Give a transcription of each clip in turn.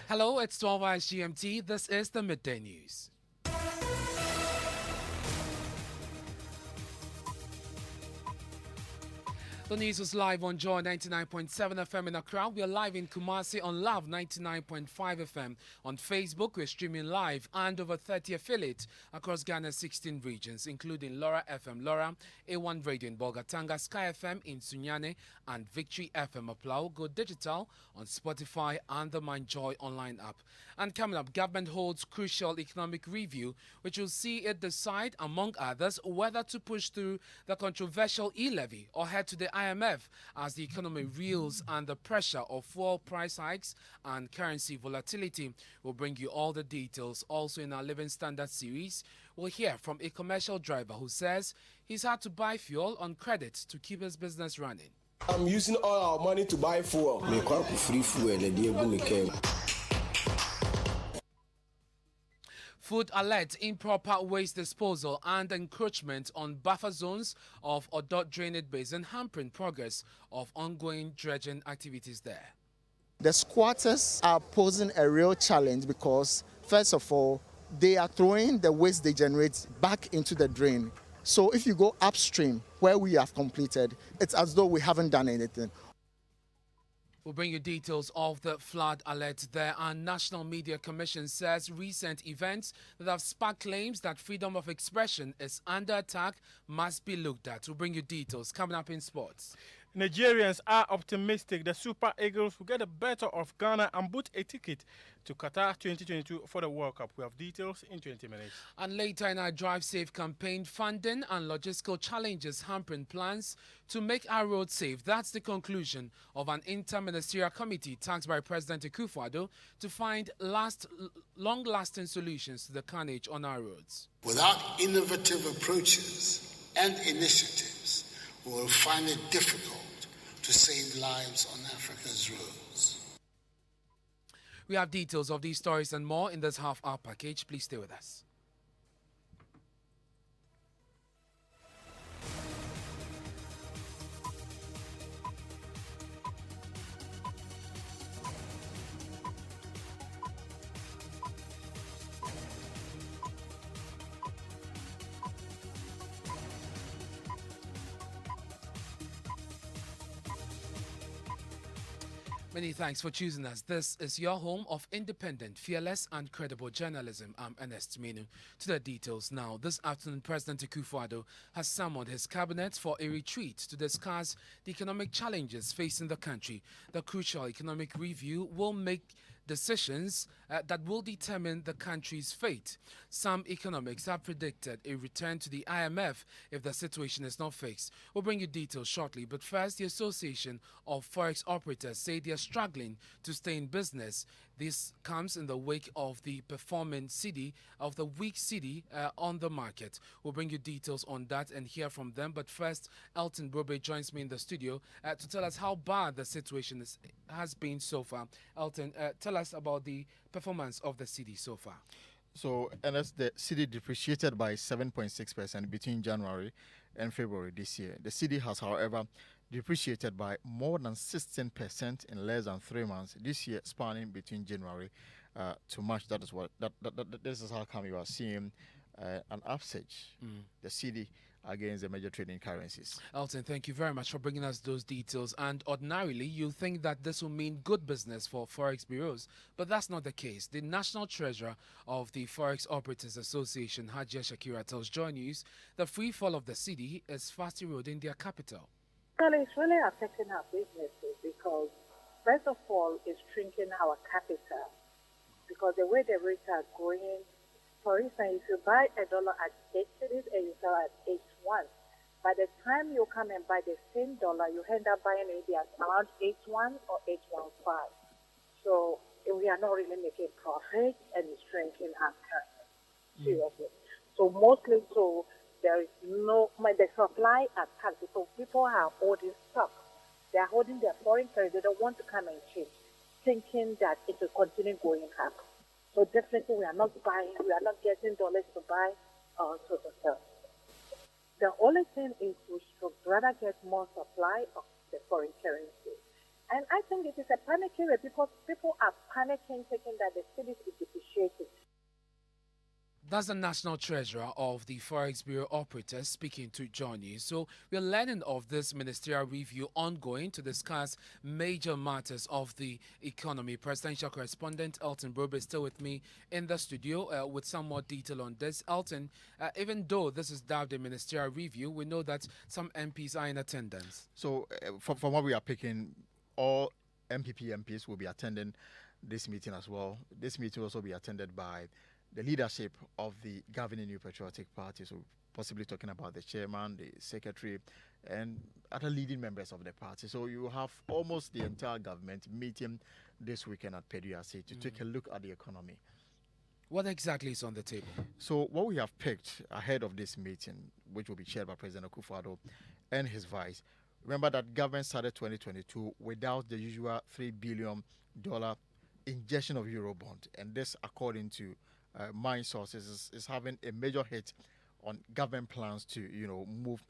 Hello, it's 12 hours GMT. This is the Midday News. The news was live on Joy 99.7 FM in Accra. We are live in Kumasi on Love 99.5 FM. On Facebook, we're streaming live and over 30 affiliates across Ghana's 16 regions, including Laura FM Laura, A1 Radio in Bolgatanga, Sky FM in Sunyane, and Victory FM Aplau. Go digital on Spotify and the Mind Joy online app. And coming up, government holds crucial economic review, which will see it decide, among others, whether to push through the controversial e-levy or head to the IMF as the economy reels under pressure of fuel price hikes and currency volatility. We'll bring you all the details. Also in our Living Standard series, we'll hear from a commercial driver who says he's had to buy fuel on credit to keep his business running. I'm using all our money to buy fuel. Free fuel. Food alert, improper waste disposal and encroachment on buffer zones of Odot Drainage Basin hampering progress of ongoing dredging activities there. The squatters are posing a real challenge because, first of all, they are throwing the waste they generate back into the drain. So if you go upstream where we have completed, it's as though we haven't done anything. We'll bring you details of the flood alert there. Our National Media Commission says recent events that have sparked claims that freedom of expression is under attack must be looked at. We'll bring you details coming up in sports. Nigerians are optimistic the Super Eagles will get the better of Ghana and book a ticket to Qatar 2022 for the World Cup. We have details in 20 minutes. And later in our Drive Safe campaign, funding and logistical challenges hampering plans to make our roads safe. That's the conclusion of an inter-ministerial committee tasked by President Akufo-Addo to find long-lasting solutions to the carnage on our roads. Without innovative approaches and initiatives, we will find it difficult to save lives on Africa's roads. We have details of these stories and more in this half-hour package. Please stay with us. Many thanks for choosing us. This is your home of independent, fearless, and credible journalism. I'm Ernest, Manu. To the details now. This afternoon, President Akufo-Addo has summoned his cabinet for a retreat to discuss the economic challenges facing the country. The crucial economic review will make decisions that will determine the country's fate. Some economics have predicted a return to the IMF if the situation is not fixed. We'll bring you details shortly, but first, the Association of Forex Operators say they are struggling to stay in business. This comes in the wake of the performing cedi, of the weak cedi on the market. We'll bring you details on that and hear from them. But first, Elton Brobe joins me in the studio to tell us how bad the situation has been so far. Elton, tell us about the performance of the cedi so far. So, Ernest, the cedi depreciated by 7.6% between January and February this year. The cedi has, however, depreciated by more than 16% in less than 3 months this year, spanning between January to March. This is how come you are seeing an upsurge, the cedi against the major trading currencies. Elton, thank you very much for bringing us those details. And ordinarily, you think that this will mean good business for Forex bureaus, but that's not the case. The National Treasurer of the Forex Operators Association, Hajia Shakira, tells Joy News the free fall of the cedi is fast eroding their capital. Well, it's really affecting our businesses because, first of all, it's shrinking our capital because the way the rates are going, for instance, if you buy $1 at 8 cedis and you sell at 8.1, by the time you come and buy the same dollar, you end up buying it at around 8.1 or 8.15. So we are not really making profit and it's shrinking our capital. Seriously. So mostly so. There is the supply attack because people are holding stock. They are holding their foreign currency. They don't want to come and change, thinking that it will continue going up. So definitely we are not getting dollars to buy or to sell. The only thing is we should rather get more supply of the foreign currency. And I think it is a panic area because people are panicking, thinking that the city is depreciating. That's the National Treasurer of the Forex Bureau Operators speaking to John News. So we're learning of this ministerial review ongoing to discuss major matters of the economy. Presidential correspondent Elton Brobe is still with me in the studio with some more detail on this. Elton, even though this is dubbed a ministerial review, we know that some MPs are in attendance. So from what we are picking, all MPs will be attending this meeting as well. This meeting will also be attended by the leadership of the governing New Patriotic Party, so possibly talking about the chairman, the secretary, and other leading members of the party. So you have almost the entire government meeting this weekend at PDRC to take a look at the economy. What exactly is on the table? So what we have picked ahead of this meeting, which will be chaired by President Akufo-Addo and his vice, remember that government started 2022 without the usual $3 billion injection of Eurobond, and this, according to mine sources, is having a major hit on government plans to, move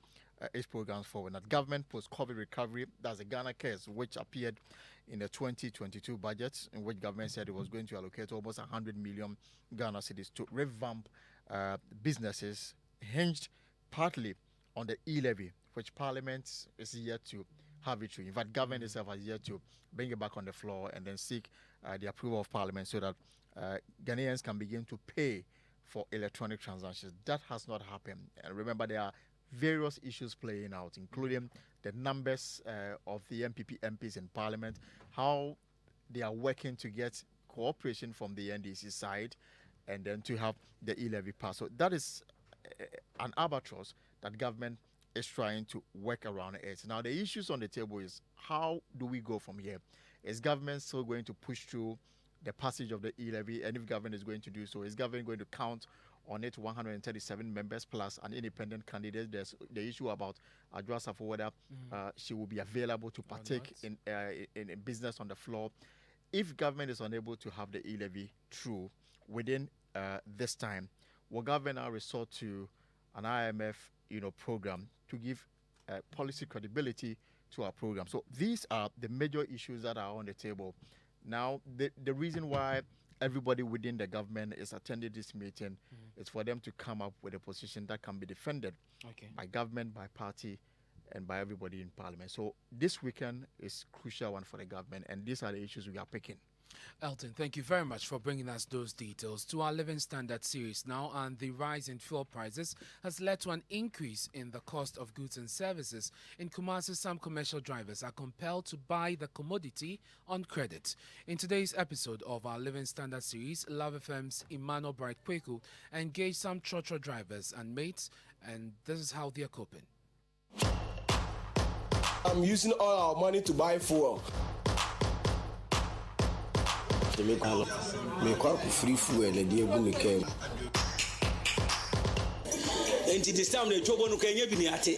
its programs forward. That government post-COVID recovery, that's the Ghana Cares, which appeared in the 2022 budget, in which government said it was going to allocate almost 100 million Ghana cedis to revamp businesses, hinged partly on the e-levy, which Parliament is yet to have it through. In fact, government itself has yet to bring it back on the floor and then seek the approval of Parliament so that Ghanaians can begin to pay for electronic transactions. That has not happened. And remember, there are various issues playing out, including the numbers of the MPs in Parliament, how they are working to get cooperation from the NDC side, and then to have the e-levy pass. So that is an albatross that government is trying to work around it. Now, the issues on the table is, how do we go from here? Is government still going to push through the passage of the e-levy? And if government is going to do so, is government going to count on it 137 members plus an independent candidate? There's the issue about Adwoa Safo, whether she will be available to partake in business on the floor. If government is unable to have the e-levy through within this time, will government now resort to an IMF program to give policy credibility to our program? So these are the major issues that are on the table. Now, the reason why everybody within the government is attending this meeting is for them to come up with a position that can be defended by government, by party, and by everybody in Parliament. So this weekend is a crucial one for the government, and these are the issues we are picking. Elton, thank you very much for bringing us those details. To our Living Standard series now, and the rise in fuel prices has led to an increase in the cost of goods and services. In Kumasi, some commercial drivers are compelled to buy the commodity on credit. In today's episode of our Living Standard series, Love FM's Emmanuel Bright Kweku engaged some trotro drivers and mates, and this is how they are coping. I'm using all our money to buy fuel. Me free fuel and the egu me came. And this time the job on Kenya Biniati.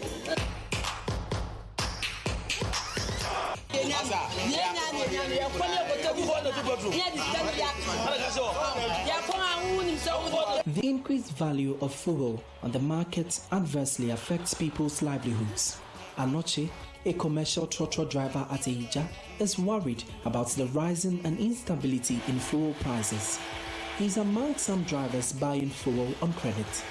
The increased value of fuel on the market adversely affects people's livelihoods. Anoche, a commercial trotro driver at Eija, is worried about the rising and instability in fuel prices. He's among some drivers buying fuel on credit.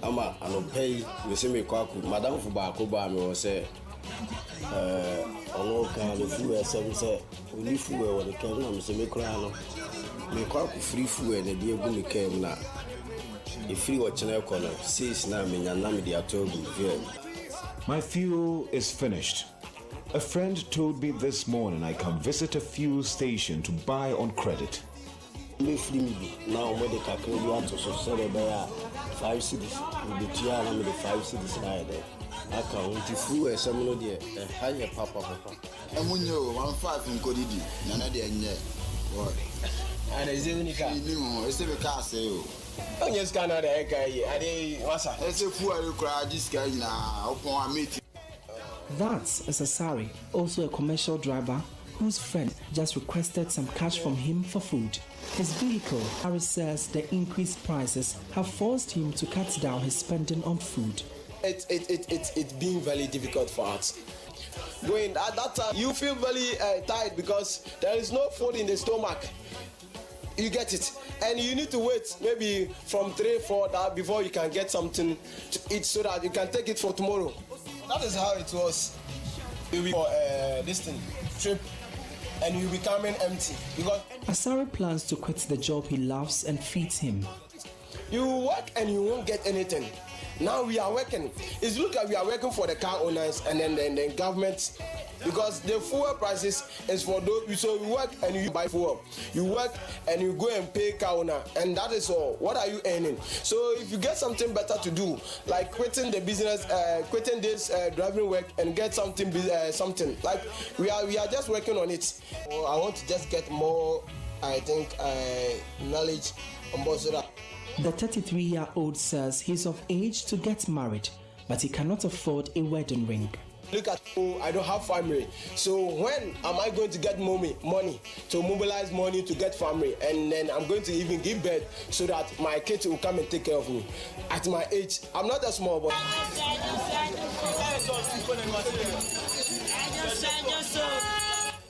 Ama anopei meseme kwaku madam fubako ba me wo se ono kan le fu esem se oni fu we wo de kan na meseme kra no me kwaku free fu e na de egu me kan na e free wo chena ko no says na me nya na me de atogu vie. My fuel is finished. A friend told me this morning I can visit a fuel station to buy on credit. Me free me now mo de kakra bi ato so se be ya 5 cities with the tier and the 5 cities right there. I can't fool a seminar there, a higher papa. And when you 1.5 in Kodidi, none of the end. And a Zenica, it's a car sale. Oh, yes, Canada, I was a fool cry this guy now upon a meeting. That's Asasari, also a commercial driver whose friend just requested some cash from him for food. His vehicle, Harry says the increased prices have forced him to cut down his spending on food. It's being very difficult for us. Going at that time, you feel very tired because there is no food in the stomach. You get it, and you need to wait maybe from 3-4 days before you can get something to eat so that you can take it for tomorrow. That is how it was. You'll be for this thing trip, and you'll be coming empty because Asari plans to quit the job he loves and feeds him. You work and you won't get anything. Now we are working. It's look like we are working for the car owners and then government, because the fuel prices is for those. So you work and you buy fuel. You work and you go and pay car owner, and that is all. What are you earning? So if you get something better to do, like quitting the business, quitting this driving work and get something like we are just working on it. I want to just get more, I think, knowledge on both so that. The 33-year-old says he's of age to get married, but he cannot afford a wedding ring. Look at, I don't have family. So when am I going to get money to mobilize money to get family? And then I'm going to even give birth so that my kids will come and take care of me. At my age, I'm not a small boy.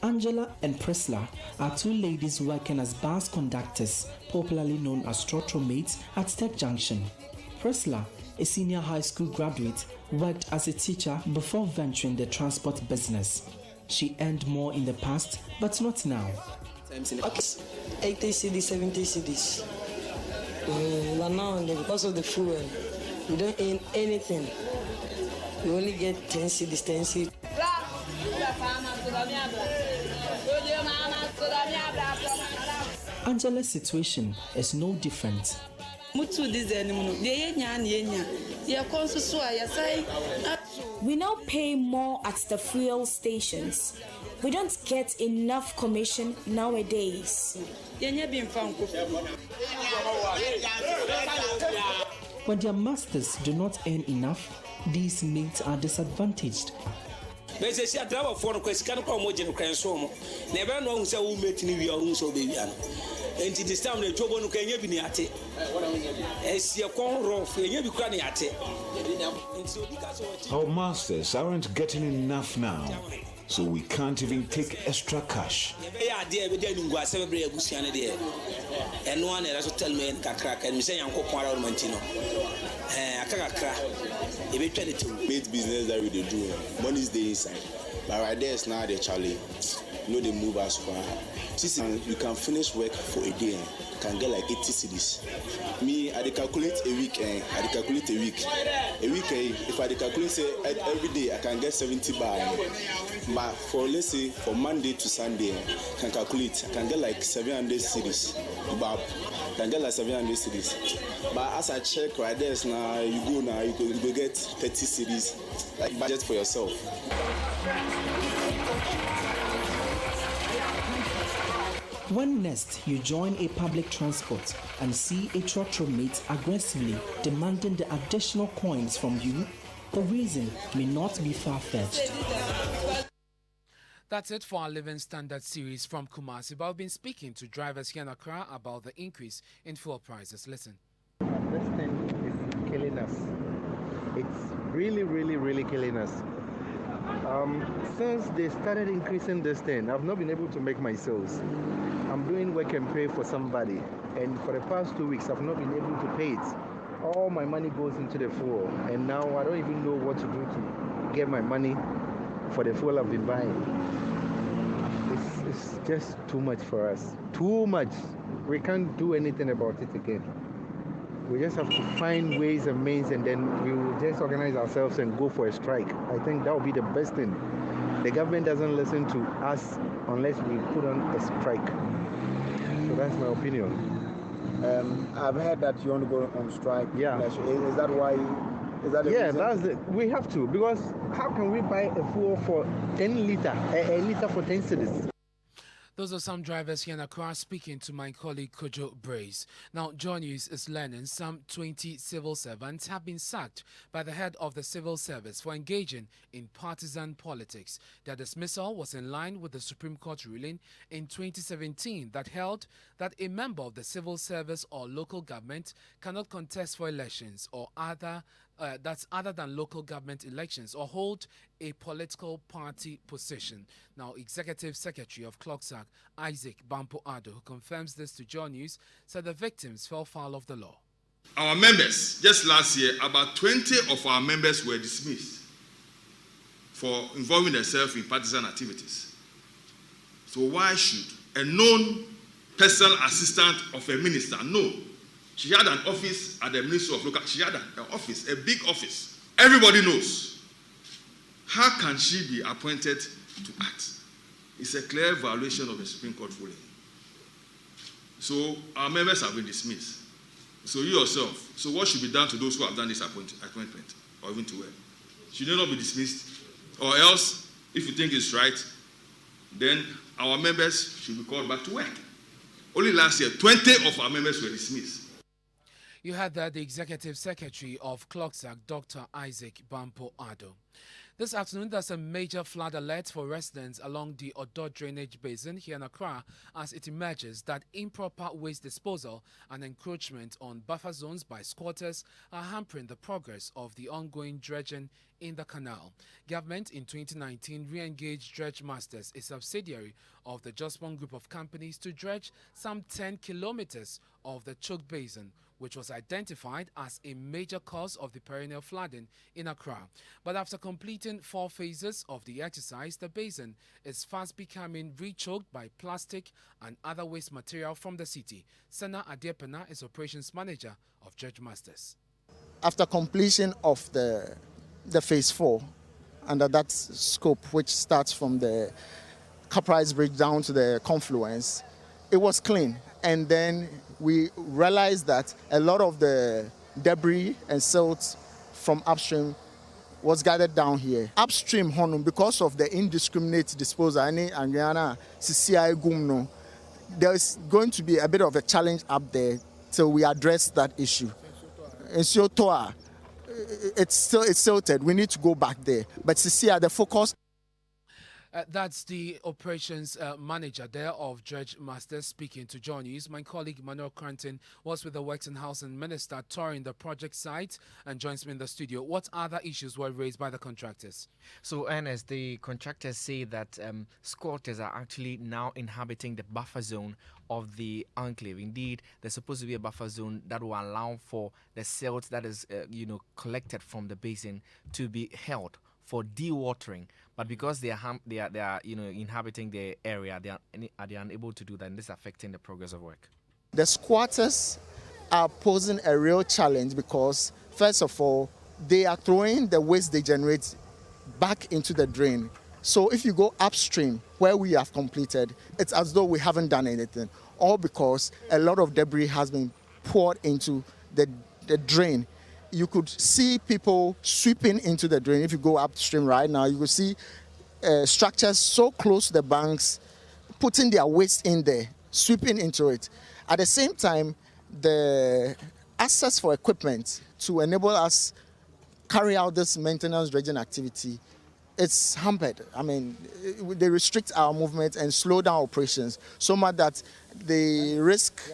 Angela and Priscilla are two ladies working as bus conductors, popularly known as trotro mates at Tech Junction. Priscilla, a senior high school graduate, worked as a teacher before venturing the transport business. She earned more in the past, but not now. 80 cedis, 70 cedis. But now, because of the fuel, we don't earn anything. We only get 10 cedis, 10 cedis. Angela's situation is no different. We now pay more at the fuel stations. We don't get enough commission nowadays. When their masters do not earn enough, these mates are disadvantaged. But they say a driver for Question Mojo Cransomo. Never know who's a woman in your own so baby. And it is time the job on Kenya Biniate. As your corn rough, and you be cranny at it. Our masters aren't getting enough now, so we can't even take extra cash. Yeah, dear, we didn't go celebrate a Busiana there. And one has to tell me and crack and we say Uncle Paro Mantino. I can't crack. If we try to make business that we do, money's the inside. But right there is now the Charlie. You know, they move us far. You can finish work for a day, can get like 80 cedis. Me, I calculate a week, I calculate a week. A week, if I calculate say every day, I can get 70 bar. But for, let's say, for Monday to Sunday, I can calculate, I can get like 700 cedis. But I can get like 700 cedis. But as I check right there, now you go now, you go get 30 cedis, like budget for yourself. When next you join a public transport and see a trotro mate aggressively demanding the additional coins from you, the reason may not be far-fetched. That's it for our Living Standard series from Kumasi. But I've been speaking to drivers here in Accra about the increase in fuel prices. Listen. This thing is killing us. It's really killing us. Since they started increasing this thing, I've not been able to make my sales. I'm doing work and pay for somebody, and for the past 2 weeks, I've not been able to pay it. All my money goes into the fuel, and now I don't even know what to do to get my money for the fuel I've been buying. It's just too much for us. Too much. We can't do anything about it again. We just have to find ways and means, and then we will just organize ourselves and go for a strike. I think that would be the best thing. The government doesn't listen to us unless we put on a strike. So that's my opinion. I've heard that you want to go on strike. Yeah. Is that why? Is that the reason? That's it. We have to, because how can we buy a fuel for 10 liter, a liter for 10 cedis? Those are some drivers here in Accra speaking to my colleague Kojo Brace. Now, Joy News is learning some 20 civil servants have been sacked by the head of the civil service for engaging in partisan politics. Their dismissal was in line with the Supreme Court ruling in 2017 that held that a member of the civil service or local government cannot contest for elections or other than local government elections or hold a political party position. Now, Executive Secretary of CLOCSAC, Isaac Bampo-Addo, who confirms this to Joy News, said the victims fell foul of the law. Our members, just last year, about 20 of our members were dismissed for involving themselves in partisan activities. So why should a known personal assistant of a minister know? She had an office at the Ministry of Local. She had an office, a big office. Everybody knows. How can she be appointed to act? It's a clear violation of the Supreme Court ruling. So our members have been dismissed. So you yourself. So what should be done to those who have done this appointment, or even to her? Should they not be dismissed? Or else, if you think it's right, then our members should be called back to work. Only last year, 20 of our members were dismissed. You heard that the Executive Secretary of CLOCSAC, Dr. Isaac Bampo-Addo. This afternoon, there's a major flood alert for residents along the Odo drainage basin here in Accra as it emerges that improper waste disposal and encroachment on buffer zones by squatters are hampering the progress of the ongoing dredging in the canal. Government in 2019 re-engaged Dredge Masters, a subsidiary of the Jospon Group of companies, to dredge some 10 kilometers of the Chuk Basin, which was identified as a major cause of the perennial flooding in Accra. But after completing 4 phases of the exercise, the basin is fast becoming re-choked by plastic and other waste material from the city. Sana Adiepena is operations manager of Dredge Masters. After completion of the phase 4, under that scope, which starts from the Caprice Bridge down to the confluence, it was clean. And then we realized that a lot of the debris and silt from upstream was gathered down here. Upstream, because of the indiscriminate disposal, there's going to be a bit of a challenge up there till we address that issue. And so, it's silted. We need to go back there. But the focus. That's the operations manager there of Dredge Masters speaking to Joy News. My colleague Manu was with the Works and Housing Minister touring the project site and joins me in the studio. What other issues were raised by the contractors? So, Ernest, the contractors say that squatters are actually now inhabiting the buffer zone of the enclave. Indeed, there's supposed to be a buffer zone that will allow for the silt that is, collected from the basin to be held for dewatering, but because they are inhabiting the area, they are unable to do that, and this is affecting the progress of work. The squatters are posing a real challenge because, first of all, they are throwing the waste they generate back into the drain. So if you go upstream where we have completed, it's as though we haven't done anything, all because a lot of debris has been poured into the drain. You could see people sweeping into the drain. If you go upstream right now, you will see structures so close to the banks, putting their waste in there, sweeping into it. At the same time, the access for equipment to enable us carry out this maintenance dredging activity, it's hampered. I mean, they restrict our movement and slow down operations so much that they risk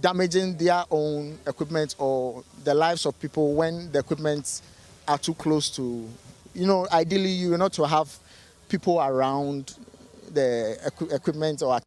damaging their own equipment or the lives of people when the equipment are too close to, ideally you not to have people around the equipment or.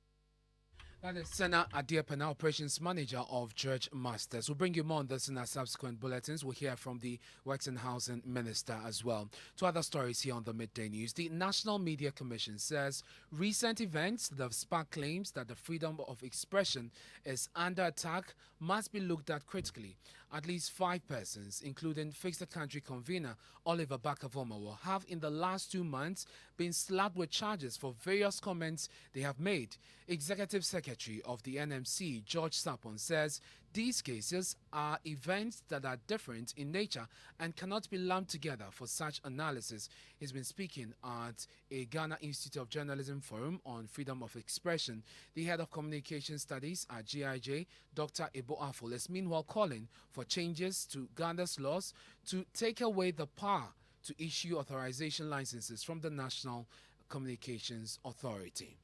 That is Sana Adiepena, operations manager of Dredge Masters. We'll bring you more on this in our subsequent bulletins. We'll hear from the Works and Housing Minister as well. 2 other stories here on the Midday News. The National Media Commission says recent events that have sparked claims that the freedom of expression is under attack must be looked at critically. At least 5 persons, including Fix the Country convener Oliver Bakavomawo, have in the last 2 months been slapped with charges for various comments they have made. Executive Secretary of the NMC, George Sapon, says these cases are events that are different in nature and cannot be lumped together for such analysis. He's been speaking at a Ghana Institute of Journalism Forum on freedom of expression. The head of communication studies at GIJ, Dr. Ebo Afol, is meanwhile calling for changes to Ghana's laws to take away the power to issue authorization licenses from the National Communications Authority.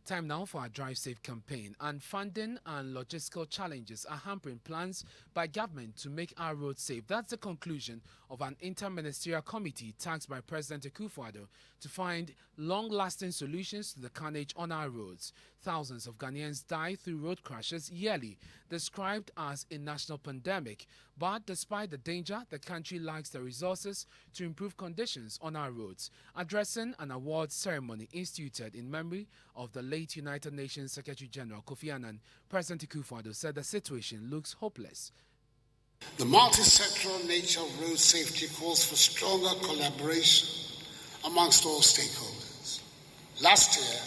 Time now for our Drive Safe campaign, and funding and logistical challenges are hampering plans by government to make our roads safe. That's the conclusion of an interministerial committee tasked by President Akufo-Addo to find long-lasting solutions to the carnage on our roads. Thousands of Ghanaians die through road crashes yearly, described as a national pandemic. But despite the danger, the country lacks the resources to improve conditions on our roads. Addressing an awards ceremony instituted in memory of the late United Nations Secretary General Kofi Annan, President Akufo-Addo said the situation looks hopeless. The multi-sectoral nature of road safety calls for stronger collaboration amongst all stakeholders. Last year,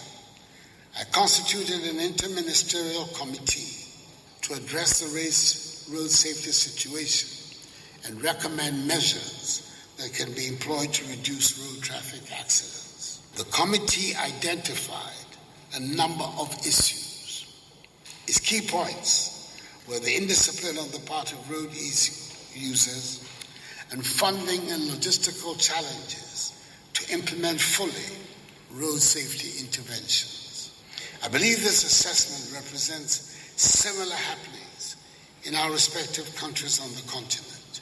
I constituted an interministerial committee to address the road safety situation and recommend measures that can be employed to reduce road traffic accidents. The committee identified a number of issues. Its key points were the indiscipline on the part of road users and funding and logistical challenges to implement fully road safety interventions. I believe this assessment represents similar happenings in our respective countries on the continent.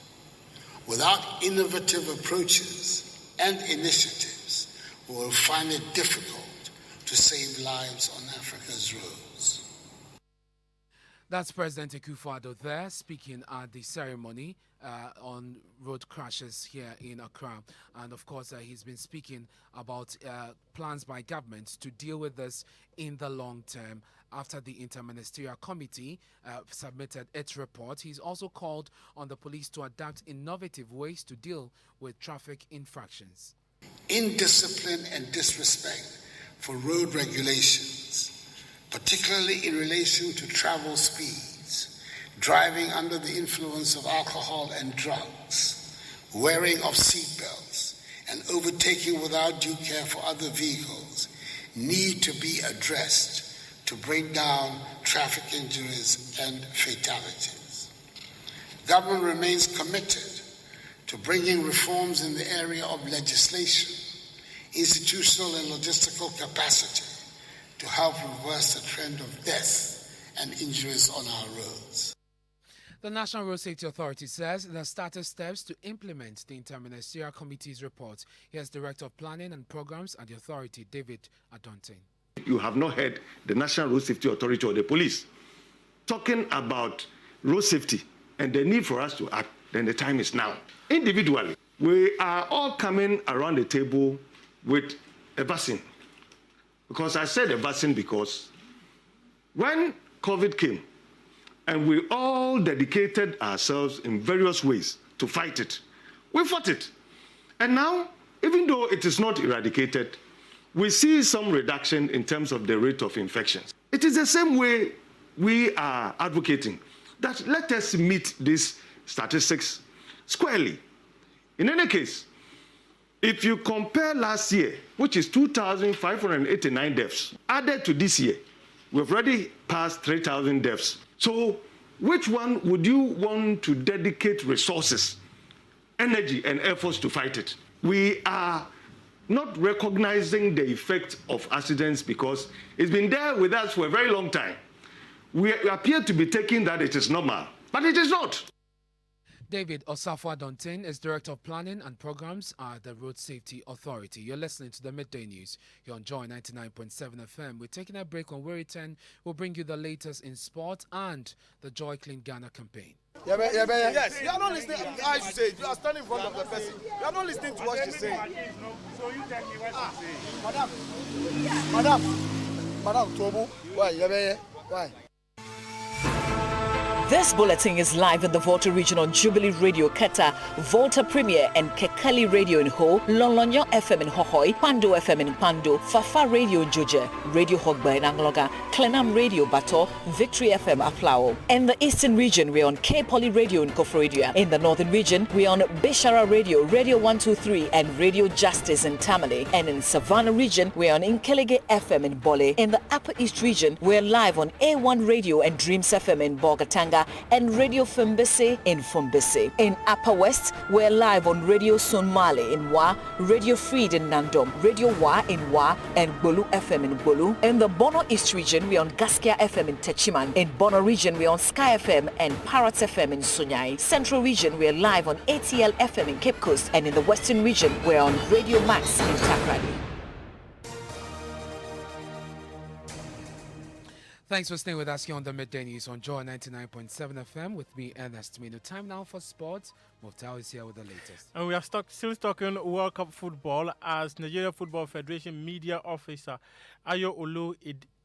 Without innovative approaches and initiatives, we will find it difficult to save lives on Africa's roads. That's President Akufo-Addo there speaking at the ceremony on road crashes here in Accra. And of course, he's been speaking about plans by government to deal with this in the long term. After the Interministerial Committee submitted its report, he's also called on the police to adapt innovative ways to deal with traffic infractions. Indiscipline and disrespect for road regulations, particularly in relation to travel speeds, driving under the influence of alcohol and drugs, wearing of seatbelts, and overtaking without due care for other vehicles need to be addressed to bring down traffic injuries and fatalities. Government remains committed to bringing reforms in the area of legislation, institutional and logistical capacity to help reverse the trend of death and injuries on our roads. The National Road Safety Authority says it has started steps to implement the Interministerial Committee's report. Here's Director of Planning and Programs at the authority, David Adontin. You have not heard the National Road Safety Authority or the police talking about road safety and the need for us to act, then the time is now. Individually, we are all coming around the table with a vaccine. Because I said a vaccine because when COVID came and we all dedicated ourselves in various ways to fight it, we fought it. And now, even though it is not eradicated, we see some reduction in terms of the rate of infections. It is the same way we are advocating that let us meet these statistics squarely. In any case, if you compare last year, which is 2,589 deaths, added to this year, we've already passed 3,000 deaths. So which one would you want to dedicate resources, energy, and efforts to fight it? We are not recognizing the effect of accidents because it's been there with us for a very long time. We appear to be taking that it is normal, but it is not. David Osafo-Adontin is Director of Planning and Programs at the Road Safety Authority. You're listening to the Midday News. You're on Joy 99.7 FM. We're taking a break. On Where 10, we'll bring you the latest in sport and the Joy Clean Ghana campaign. Yes, you are not listening. I say you are standing in front of the person. You are not listening to what she's saying. So you tell me what she's saying. Madam, Tobu, why? Why? This bulletin is live in the Volta region on Jubilee Radio Kata, Volta Premier and Kekali Radio in Ho, Lolonyo FM in Hohoi, Pando FM in Pando, Fafa Radio in Joje, Radio Hogba in Angloga, Klenam Radio Bato, Victory FM Aflao. In the eastern region, we're on K Poly Radio in Kofrodia. In the northern region, we're on Bishara Radio, Radio 123 and Radio Justice in Tamale. And in Savannah region, we're on Inkelege FM in Bole. In the upper east region, we're live on A1 Radio and Dreams FM in Bogatanga and Radio Fumbese in Fumbese. In Upper West, we're live on Radio Sonmale in Wa, Radio Freed in Nandom, Radio Wa in Wa, and Bolu FM in Bolu. In the Bono East region, we're on Gaskia FM in Techiman. In Bono region, we're on Sky FM and Parrot FM in Sunyai. Central region, we're live on ATL FM in Cape Coast. And in the Western region, we're on Radio Max in Takrady. Thanks for staying with us here on the Midday News on Joy99.7 FM with me, Ernest. Time now for sports. Muftau is here with the latest. And we are still talking World Cup football as Nigeria Football Federation media officer Ayo Olu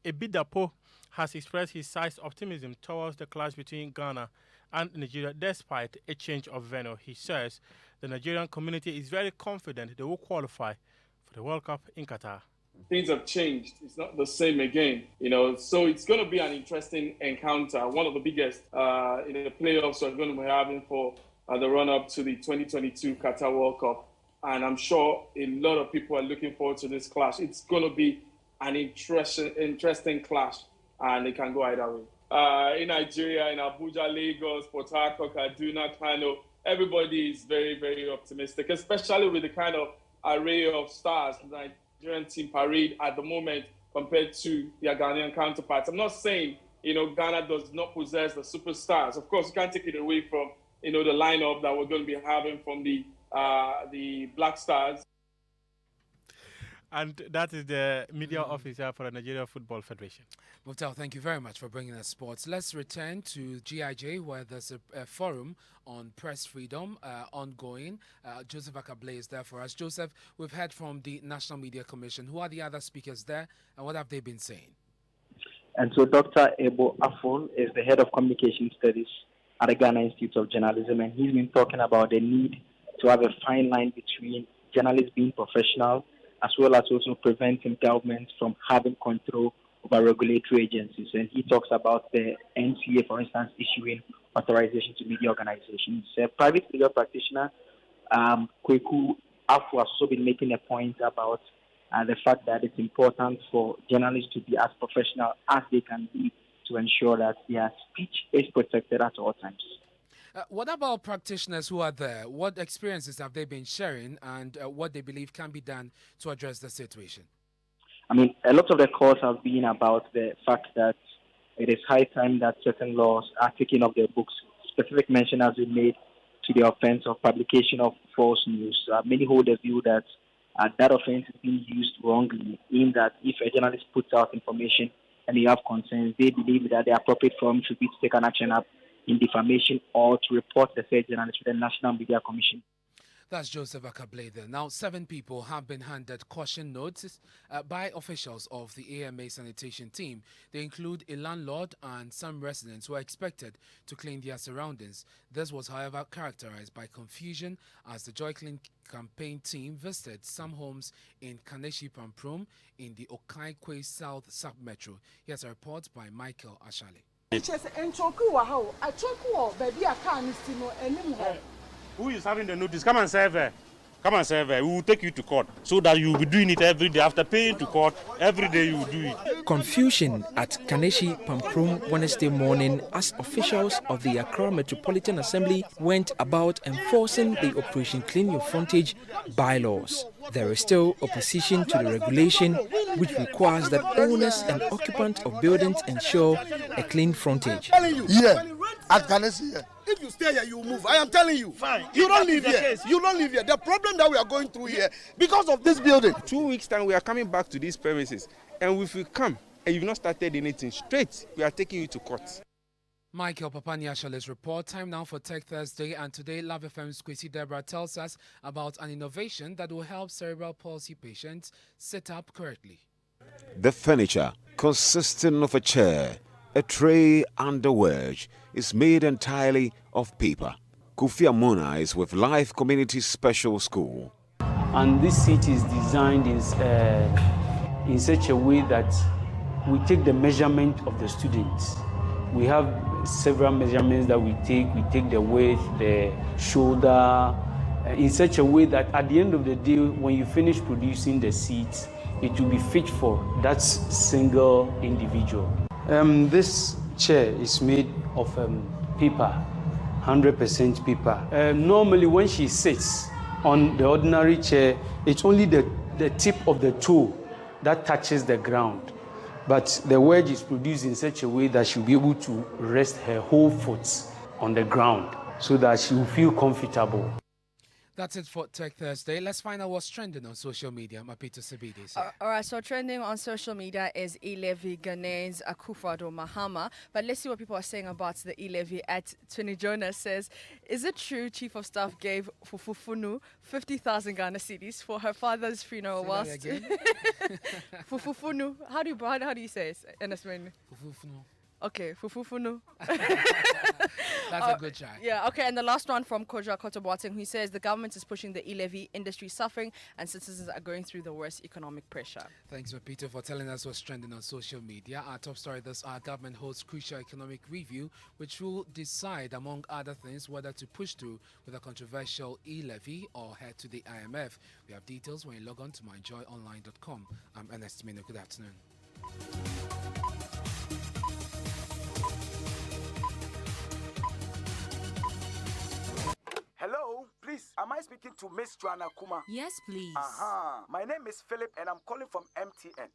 Ebidapo has expressed his side's optimism towards the clash between Ghana and Nigeria despite a change of venue. He says the Nigerian community is very confident they will qualify for the World Cup in Qatar. Things have changed. It's not the same again, so it's going to be an interesting encounter. One of the biggest in the playoffs we're going to be having for the run-up to the 2022 Qatar World Cup. And I'm sure a lot of people are looking forward to this clash. It's going to be an interesting clash, and it can go either way. In Nigeria, in Abuja, Lagos, Port Harcourt, Kaduna, Kano, everybody is very, very optimistic, especially with the kind of array of stars like Nigerian team parade at the moment compared to their Ghanaian counterparts. I'm not saying, Ghana does not possess the superstars. Of course, you can't take it away from, the lineup that we're going to be having from the Black Stars. And that is the media officer for the Nigeria Football Federation. Muftau, thank you very much for bringing us sports. Let's return to GIJ, where there's a forum on press freedom ongoing. Joseph Akablé is there for us. Joseph, we've heard from the National Media Commission. Who are the other speakers there, and what have they been saying? And so Dr. Ebo Afon is the head of communication studies at the Ghana Institute of Journalism, and he's been talking about the need to have a fine line between journalists being professional as well as also preventing governments from having control over regulatory agencies. And he talks about the NCA, for instance, issuing authorization to media organizations. A private legal practitioner, Kweku Afu, has also been making a point about the fact that it's important for journalists to be as professional as they can be to ensure that their speech is protected at all times. What about practitioners who are there? What experiences have they been sharing, and what they believe can be done to address the situation? I mean, a lot of the calls have been about the fact that it is high time that certain laws are taken off their books. Specific mention has been made to the offense of publication of false news. Many hold the view that that offense is being used wrongly, in that if a journalist puts out information and they have concerns, they believe that the appropriate forum should be to take an action up in defamation or to report the said journalist to the National Media Commission. That's Joseph Akablé there. Now, 7 people have been handed caution notes by officials of the AMA sanitation team. They include a landlord and some residents who are expected to clean their surroundings. This was, however, characterized by confusion as the Joy Clean campaign team visited some homes in Kaneshi Pamprum in the Okaikwe South Sub-Metro. Here's a report by Michael Ashale. Who is having the notice? Come and serve her. Come and serve her. We will take you to court so that you will be doing it every day. After paying to court, every day you will do it. Confusion at Kaneshi Pamprum Wednesday morning as officials of the Accra Metropolitan Assembly went about enforcing the Operation Clean Your Frontage bylaws. There is still opposition to the regulation, which requires that owners and occupants of buildings ensure a clean frontage. Yeah, at Kaneshi here. If you stay here, you move. I am telling you. Fine. You don't live here. You don't live here. The problem that we are going through here because of this building. 2 weeks time, we are coming back to these premises, and if you come and you've not started anything straight, we are taking you to court. Michael Papaniashale's report. Time now for Tech Thursday, and today Love FM's Kwesi Deborah tells us about an innovation that will help cerebral palsy patients sit up correctly. The furniture, consisting of a chair, A tray and a wedge is made entirely of paper. Kofi Amona is with Life Community Special School. And this seat is designed in such a way that we take the measurement of the students. We have several measurements that we take. We take the width, the shoulder, in such a way that at the end of the day, when you finish producing the seats, it will be fit for that single individual. This chair is made of paper, 100% paper. Normally, when she sits on the ordinary chair, it's only the tip of the toe that touches the ground. But the wedge is produced in such a way that she'll be able to rest her whole foot on the ground so that she will feel comfortable. That's it for Tech Thursday. Let's find out what's trending on social media. Mapito Sabidis. All right, so trending on social media is e-levy Ghanaians Akufo-Addo Mahama. But let's see what people are saying about the e-levy. At Tony Jonas says, is it true Chief of Staff gave Fufufunu 50,000 Ghana cedis for her father's funeral whilst... Fufufunu, how do you say it, Ernest? Fufufunu. Okay, Fufufunu. That's a good try. Yeah, okay, and the last one from Kojo Kotoboateng, who says the government is pushing the e-levy, industry suffering, and citizens are going through the worst economic pressure. Thanks, Peter, for telling us what's trending on social media. Our top story this, our government holds crucial economic review, which will decide, among other things, whether to push through with a controversial e-levy or head to the IMF. We have details when you log on to myjoyonline.com. I'm Ernest. Good afternoon. Hello, please, am I speaking to Miss Joanna Kuma? Yes, please. My name is Philip and I'm calling from MTN.